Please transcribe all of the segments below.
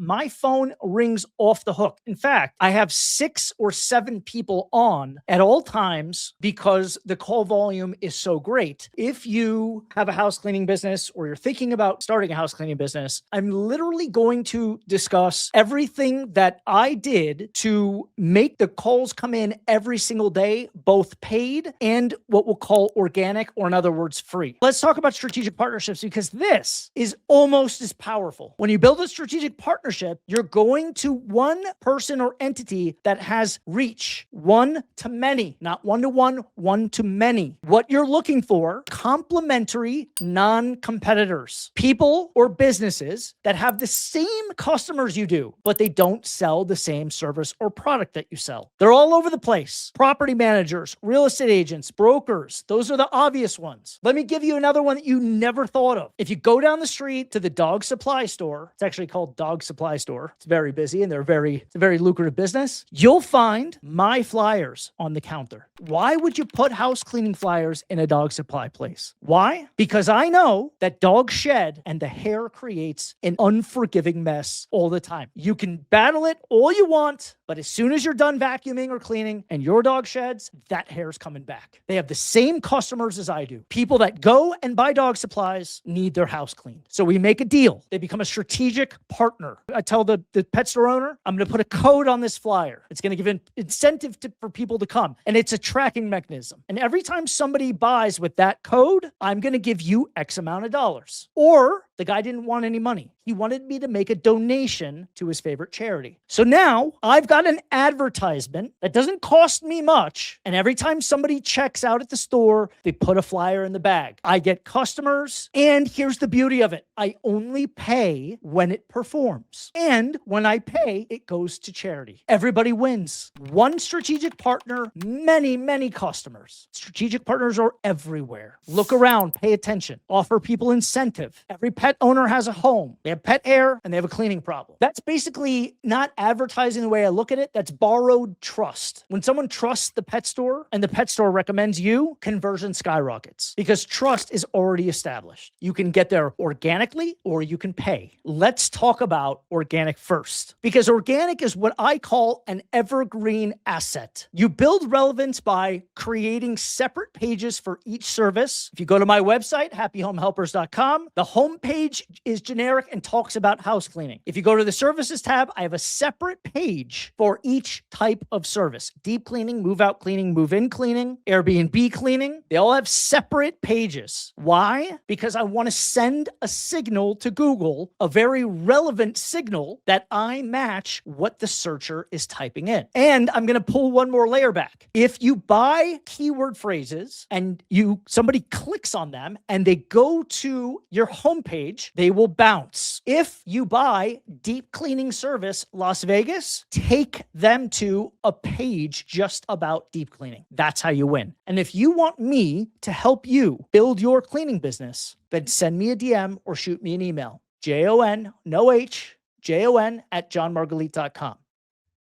my phone rings off the hook. In fact, I have 6 or 7 people on at all times because the call volume is so great. If you have a house cleaning business or you're thinking about starting a house cleaning business, I'm literally going to discuss everything that I did to make the calls come in every single day, both paid and what we'll call organic, or in other words, free. Let's talk about strategic partnerships, because this is almost as powerful. When you build a strategic partnership, you're going to one person or entity that has reach, one to many, not one to one, one to many. What you're looking for, complementary non-competitors, people or businesses that have the same customers you do, but they don't sell the same service or product that you sell. They're all over the place. Property managers, real estate agents, brokers. Those are the obvious ones. Let me give you another one that you never thought of. If you go down the street to the dog supply store, it's actually called Dog Supply Store. It's very busy and it's a very lucrative business. You'll find my flyers on the counter. Why would you put house cleaning flyers in a dog supply place? Why? Because I know that dogs shed and the hair creates an unforgiving mess all the time. You can battle it all you want, but as soon as you're done vacuuming or cleaning and your dog sheds, that hair's coming back. They have the same customers as I do. People that go and buy dog supplies need their house cleaned. So we make a deal. They become a strategic partner. I tell the pet store owner, I'm going to put a code on this flyer. It's going to give an incentive for people to come. And it's a tracking mechanism. And every time somebody buys with that code, I'm going to give you X amount of dollars. Or the guy didn't want any money. He wanted me to make a donation to his favorite charity. So now I've got an advertisement that doesn't cost me much. And every time somebody checks out at the store, they put a flyer in the bag. I get customers. And here's the beauty of it. I only pay when it performs. And when I pay, it goes to charity. Everybody wins. One strategic partner, many, many customers. Strategic partners are everywhere. Look around, pay attention, offer people incentive. Every pet owner has a home. They have pet hair and they have a cleaning problem. That's basically not advertising the way I look at it. That's borrowed trust. When someone trusts the pet store and the pet store recommends you, conversion skyrockets because trust is already established. You can get there organically or you can pay. Let's talk about organic first, because organic is what I call an evergreen asset. You build relevance by creating separate pages for each service. If you go to my website, happyhomehelpers.com, the homepage is generic and talks about house cleaning. If you go to the services tab, I have a separate page for each type of service. Deep cleaning, move out cleaning, move in cleaning, Airbnb cleaning. They all have separate pages. Why? Because I want to send a signal to Google, a very relevant signal that I match what the searcher is typing in. And I'm going to pull one more layer back. If you buy keyword phrases and somebody clicks on them and they go to your homepage, they will bounce. If you buy deep cleaning service Las Vegas, take them to a page just about deep cleaning. That's how you win. And if you want me to help you build your cleaning business, then send me a DM or shoot me an email. JON, no H, JON at johnmargalite.com.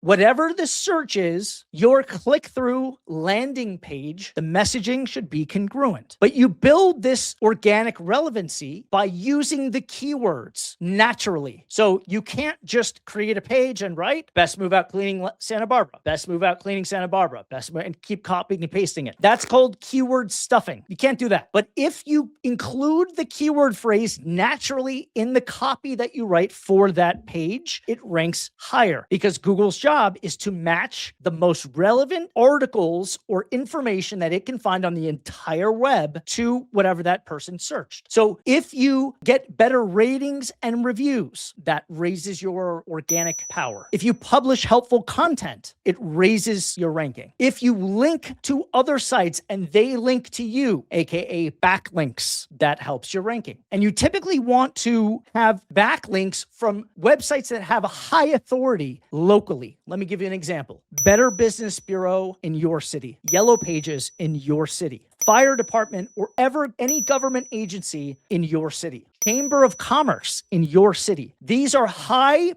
Whatever the search is, your click-through landing page, the messaging should be congruent. But you build this organic relevancy by using the keywords naturally. So you can't just create a page and write, best move out cleaning Santa Barbara, best move out cleaning Santa Barbara, and keep copying and pasting it. That's called keyword stuffing. You can't do that. But if you include the keyword phrase naturally in the copy that you write for that page, it ranks higher because Google's job is to match the most relevant articles or information that it can find on the entire web to whatever that person searched. So if you get better ratings and reviews, that raises your organic power. If you publish helpful content, it raises your ranking. If you link to other sites and they link to you, aka backlinks, that helps your ranking. And you typically want to have backlinks from websites that have a high authority locally. Let me give you an example. Better Business Bureau in your city. Yellow Pages in your city. Fire department or any government agency in your city. chamber of commerce in your city. These are high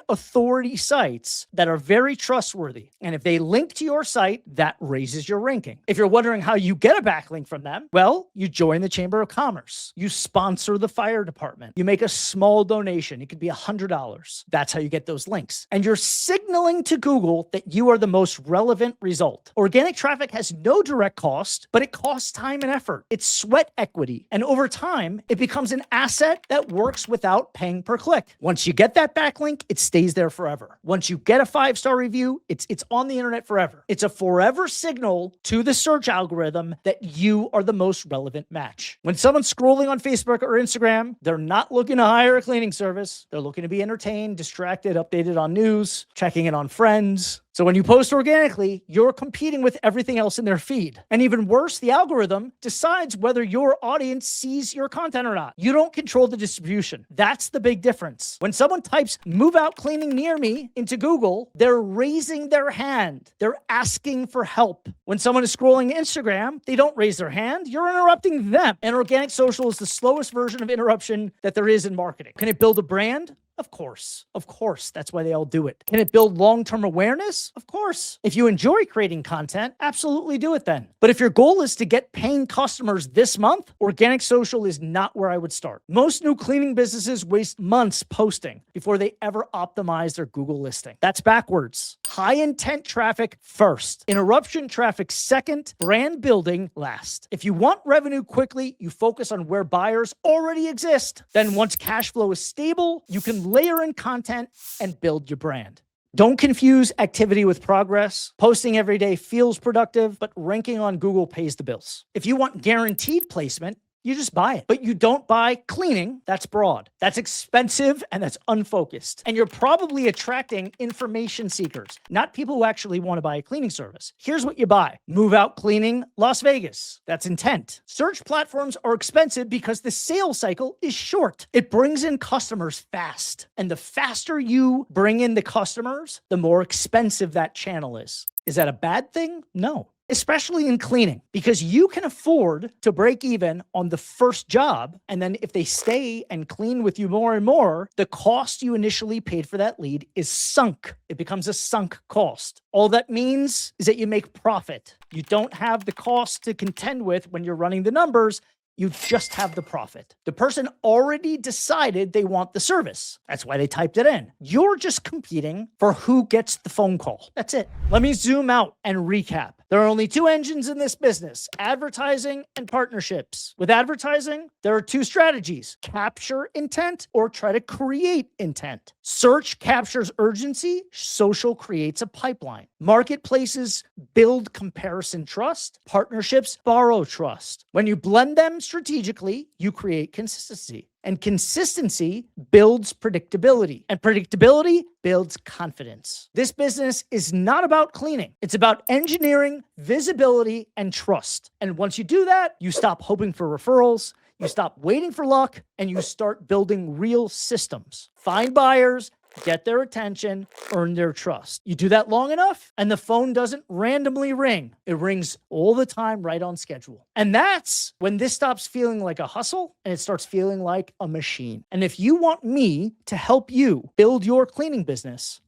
authority sites that are very trustworthy. And if they link to your site, that raises your ranking. If you're wondering how you get a backlink from them, well, you join the Chamber of Commerce. You sponsor the fire department. You make a small donation. It could be $100. That's how you get those links. And you're signaling to Google that you are the most relevant result. Organic traffic has no direct cost, but it costs time and effort. It's sweat equity. And over time, it becomes an asset that works without paying per click. Once you get that backlink, it stays there forever. Once you get a 5-star review, it's on the internet forever. It's a forever signal to the search algorithm that you are the most relevant match. When someone's scrolling on Facebook or Instagram, they're not looking to hire a cleaning service. They're looking to be entertained, distracted, updated on news, checking in on friends. So when you post organically, you're competing with everything else in their feed. And even worse, the algorithm decides whether your audience sees your content or not. You don't control the distribution. That's the big difference. When someone types "move out cleaning near me" into Google, they're raising their hand. They're asking for help. When someone is scrolling Instagram, they don't raise their hand. You're interrupting them. And organic social is the slowest version of interruption that there is in marketing. Can it build a brand? Of course. Of course. That's why they all do it. Can it build long-term awareness? Of course. If you enjoy creating content, absolutely do it then. But if your goal is to get paying customers this month, organic social is not where I would start. Most new cleaning businesses waste months posting before they ever optimize their Google listing. That's backwards. High intent traffic first. Interruption traffic second. Brand building last. If you want revenue quickly, you focus on where buyers already exist. Then once cash flow is stable, you can layer in content and build your brand. Don't confuse activity with progress. Posting every day feels productive, but ranking on Google pays the bills. If you want guaranteed placement, you just buy it. But you don't buy cleaning. That's broad. That's expensive and that's unfocused. And you're probably attracting information seekers, not people who actually want to buy a cleaning service. Here's what you buy. Move out cleaning Las Vegas. That's intent. Search platforms are expensive because the sales cycle is short. It brings in customers fast. And the faster you bring in the customers, the more expensive that channel is. Is that a bad thing? No. Especially in cleaning, because you can afford to break even on the first job. And then if they stay and clean with you more and more, the cost you initially paid for that lead is sunk. It becomes a sunk cost. All that means is that you make profit. You don't have the cost to contend with when you're running the numbers. You just have the profit. The person already decided they want the service. That's why they typed it in. You're just competing for who gets the phone call. That's it. Let me zoom out and recap. There are only two engines in this business: advertising and partnerships. With advertising, there are two strategies: capture intent or try to create intent. Search captures urgency. Social creates a pipeline. Marketplaces build comparison trust. Partnerships borrow trust. When you blend them strategically, you create consistency. And consistency builds predictability. And predictability builds confidence. This business is not about cleaning. It's about engineering, visibility, and trust. And once you do that, you stop hoping for referrals, you stop waiting for luck, and you start building real systems. Find buyers, get their attention, earn their trust. You do that long enough, and the phone doesn't randomly ring. It rings all the time, right on schedule. And that's when this stops feeling like a hustle and it starts feeling like a machine. And if you want me to help you build your cleaning business,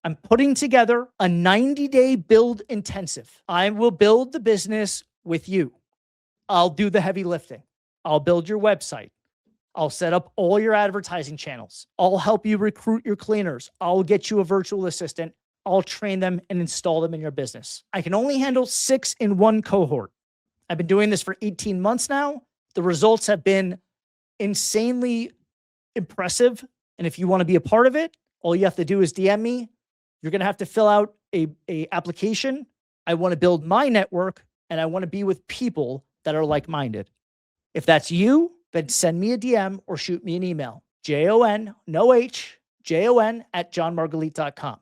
I'm putting together a 90-day build intensive. I will build the business with you. I'll do the heavy lifting. I'll build your website. I'll set up all your advertising channels. I'll help you recruit your cleaners. I'll get you a virtual assistant. I'll train them and install them in your business. I can only handle 6 in one cohort. I've been doing this for 18 months now. The results have been insanely impressive. And if you want to be a part of it, all you have to do is DM me. You're going to have to fill out a application. I want to build my network and I want to be with people that are like-minded. If that's you, then send me a DM or shoot me an email. JON, no H, JON @johnmargalite.com.